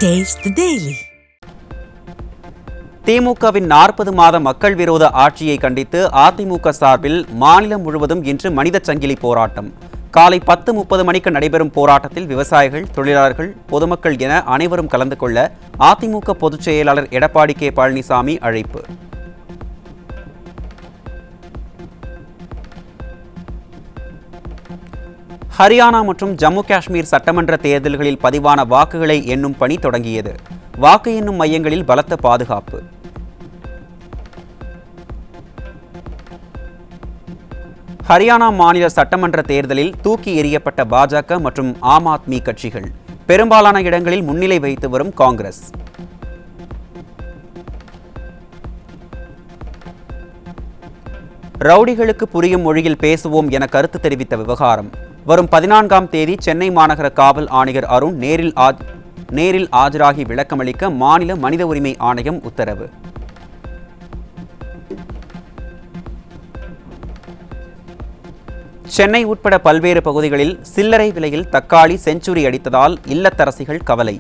Taste the Daily. திமுகவின் 40 மாத மக்கள் விரோத ஆட்சியை கண்டித்து அதிமுக சார்பில் மாநிலம் முழுவதும் இன்று மனித சங்கிலி போராட்டம். காலை 10:30 மணிக்கு நடைபெறும் போராட்டத்தில் விவசாயிகள், தொழிலாளர்கள், பொதுமக்கள் என அனைவரும் கலந்து கொள்ள அதிமுக பொதுச் செயலாளர் எடப்பாடி கே பழனிசாமி அழைப்பு. ஹரியானா மற்றும் ஜம்மு காஷ்மீர் சட்டமன்ற தேர்தல்களில் பதிவான வாக்குகளை எண்ணும் பணி தொடங்கியது. வாக்கு எண்ணும் மையங்களில் பலத்த பாதுகாப்பு. ஹரியானா மாநில சட்டமன்ற தேர்தலில் தூக்கி எறியப்பட்ட பாஜக மற்றும் ஆம் ஆத்மி கட்சிகள். பெரும்பாலான இடங்களில் முன்னிலை வைத்து வரும் காங்கிரஸ். ரவுடிகளுக்கு புரியும் மொழியில் பேசுவோம் என கருத்து தெரிவித்த விவகாரம். வரும் 14ஆம் தேதி சென்னை மாநகர காவல் ஆணையர் அருண் நேரில் ஆஜராகி விளக்கமளிக்க மாநில மனித உரிமை ஆணையம் உத்தரவு. சென்னை உட்பட பல்வேறு பகுதிகளில் சில்லறை விலையில் தக்காளி செஞ்சுரி அடித்ததால் இல்லத்தரசிகள் கவலை.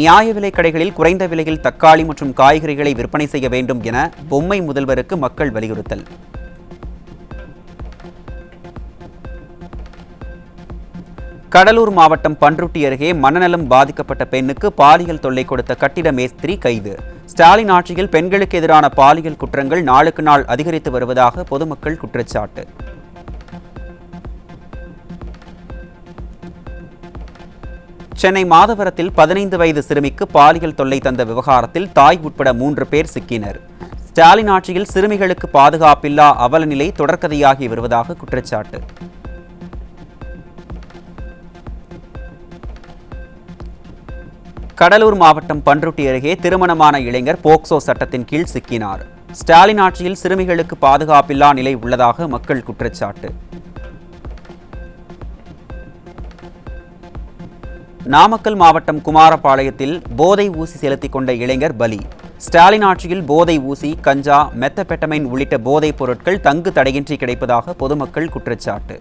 நியாய விலை கடைகளில் குறைந்த விலையில் தக்காளி மற்றும் காய்கறிகளை விற்பனை செய்ய வேண்டும் என பொம்மை முதல்வருக்கு மக்கள் வலியுறுத்தல். கடலூர் மாவட்டம் பன்ருட்டி அருகே மனநலம் பாதிக்கப்பட்ட பெண்ணுக்கு பாலியல் தொல்லை கொடுத்த கட்டிட மேஸ்திரி கைது. ஸ்டாலின் ஆட்சியில் பெண்களுக்கு எதிரான பாலியல் குற்றங்கள் நாளுக்கு நாள் அதிகரித்து வருவதாக பொதுமக்கள் குற்றச்சாட்டு. சென்னை மாதவரத்தில் 15 வயது சிறுமிக்கு பாலியல் தொல்லை தந்த விவகாரத்தில் தாய் உட்பட 3 பேர் சிக்கினர். ஸ்டாலின் ஆட்சியில் சிறுமிகளுக்கு பாதுகாப்பில்லா அவலநிலை தொடர்கதையாகி வருவதாக குற்றச்சாட்டு. கடலூர் மாவட்டம் பன்ருட்டி அருகே திருமணமான இளைஞர் போக்சோ சட்டத்தின் கீழ் சிக்கினார். ஸ்டாலின் ஆட்சியில் சிறுமிகளுக்கு பாதுகாப்பில்லா நிலை உள்ளதாக மக்கள் குற்றச்சாட்டு. நாமக்கல் மாவட்டம் குமாரபாளையத்தில் போதை ஊசி செலுத்திக் கொண்ட இளைஞர் பலி. ஸ்டாலின் ஆட்சியில் போதை ஊசி, கஞ்சா, மெத்தபெட்டமைன் உள்ளிட்ட போதைப் பொருட்கள் தங்கு தடையின்றி கிடைப்பதாக பொதுமக்கள் குற்றச்சாட்டு.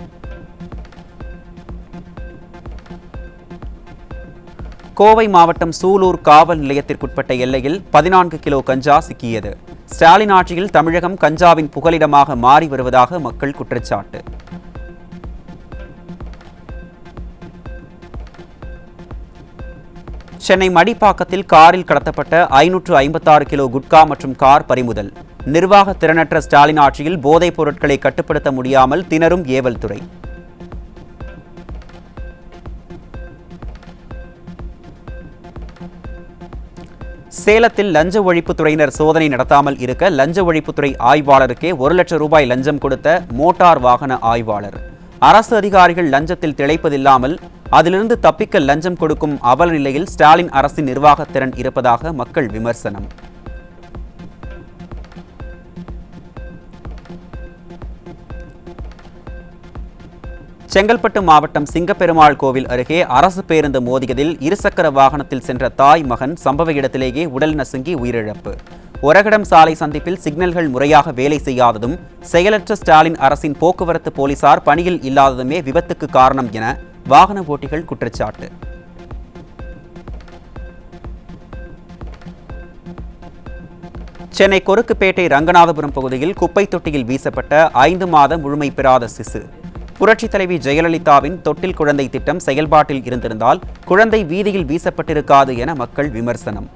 கோவை மாவட்டம் சூலூர் காவல் நிலையத்திற்குட்பட்ட எல்லையில் 14 கிலோ கஞ்சா சிக்கியது. ஸ்டாலின் ஆட்சியில் தமிழகம் கஞ்சாவின் புகலிடமாக மாறி வருவதாக மக்கள் குற்றச்சாட்டு. சென்னை மடிப்பாக்கத்தில் காரில் கடத்தப்பட்ட 556 கிலோ குட்கா மற்றும் கார் பறிமுதல். நிர்வாக திறனற்ற ஸ்டாலின் ஆட்சியில் போதைப் பொருட்களை கட்டுப்படுத்த முடியாமல் திணறும் ஏவல் துறை. சேலத்தில் லஞ்ச ஒழிப்புத்துறையினர் சோதனை நடத்தாமல் இருக்க லஞ்ச ஒழிப்புத்துறை ஆய்வாளருக்கே 1 லட்சம் ரூபாய் லஞ்சம் கொடுத்த மோட்டார் வாகன ஆய்வாளர். அரசு அதிகாரிகள் லஞ்சத்தில் திளைப்பதில்லாமல் அதிலிருந்து தப்பிக்க லஞ்சம் கொடுக்கும் அவல நிலையில் ஸ்டாலின் அரசின் நிர்வாகத்திறன் இருப்பதாக மக்கள் விமர்சனம். செங்கல்பட்டு மாவட்டம் சிங்கப்பெருமாள் கோவில் அருகே அரசு பேருந்து மோதியதில் இருசக்கர வாகனத்தில் சென்ற தாய் மகன் சம்பவ இடத்திலேயே உடல் நசுங்கி உயிரிழப்பு. ஒரகடம் சாலை சந்திப்பில் சிக்னல்கள் முறையாக வேலை செய்யாததும், செயலற்ற ஸ்டாலின் அரசின் போக்குவரத்து போலீசார் பணியில் இல்லாததுமே விபத்துக்கு காரணம் என வாகன ஓட்டிகள் குற்றச்சாட்டு. சென்னை கொருக்குப்பேட்டை ரங்கநாதபுரம் பகுதியில் குப்பை தொட்டியில் வீசப்பட்ட 5 மாத முழுமை பெறாத சிசு. புரட்சித் தலைவி ஜெயலலிதாவின் தொட்டில் குழந்தை திட்டம் செயல்பாட்டில் இருந்திருந்தால் குழந்தை வீதியில் வீசப்பட்டிருக்காது என மக்கள் விமர்சனம்.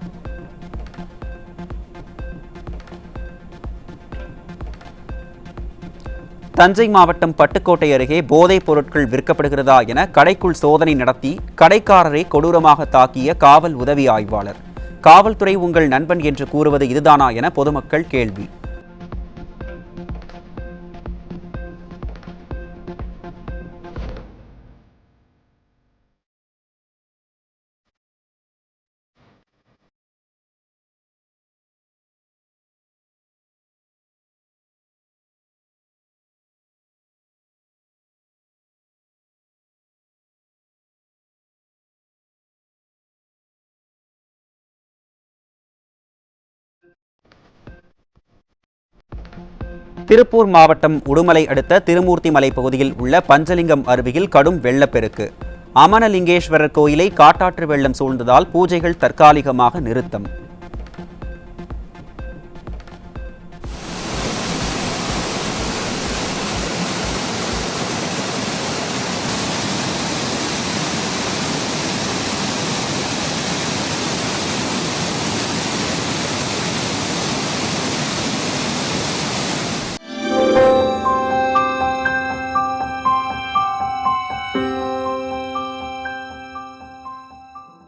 தஞ்சை மாவட்டம் பட்டுக்கோட்டை அருகே போதைப் பொருட்கள் விற்கப்படுகிறதா என கடைக்குள் சோதனை நடத்தி கடைக்காரரை கொடூரமாக தாக்கிய காவல் உதவி ஆய்வாளர். காவல்துறை உங்கள் நண்பன் என்று கூறுவது இதுதானா என பொதுமக்கள் கேள்வி. திருப்பூர் மாவட்டம் உடுமலை அடுத்த திருமூர்த்திமலை பகுதியில் உள்ள பஞ்சலிங்கம் அருவியில் கடும் வெள்ளப்பெருக்கு. அமனலிங்கேஸ்வரர் கோயிலை காட்டாற்று வெள்ளம் சூழ்ந்ததால் பூஜைகள் தற்காலிகமாக நிறுத்தம்.